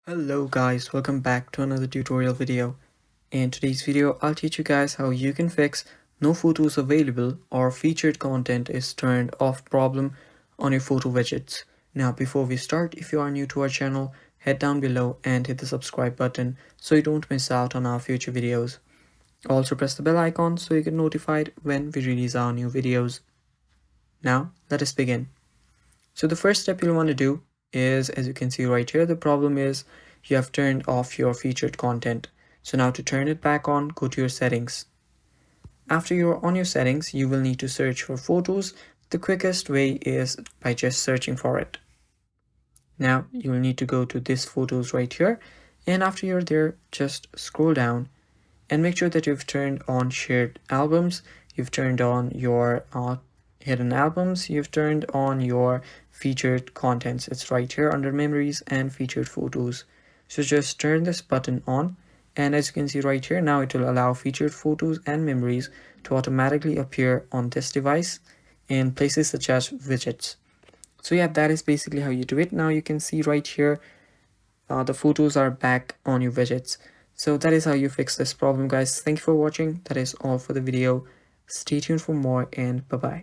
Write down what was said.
Hello guys, welcome back to another tutorial video. In today's video, I'll teach you guys how you can fix no photos available or featured content is turned off problem on your photo widgets. Now before we start, if you are new to our channel, head down below and hit the subscribe button so you don't miss out on our future videos. Also press the bell icon so you get notified when we release our new videos. Now let us begin. So the first step you'll want to do is, as you can see right here, the problem is you have turned off your featured content. So now to turn it back on, go to your settings. After you're on your settings, you will need to search for photos. The quickest way is by just searching for it. Now you'll need to go to this photos right here, and after you're there, just scroll down and make sure that you've turned on shared albums, you've turned on your hidden albums, you've turned on your featured contents. It's right here under memories and featured photos. So just turn this button on, and as you can see right here, now it will allow featured photos and memories to automatically appear on this device in places such as widgets. So yeah, that is basically how you do it. Now you can see right here the photos are back on your widgets. So that is how you fix this problem, guys. Thank you for watching. That is all for the video. Stay tuned for more, and bye bye.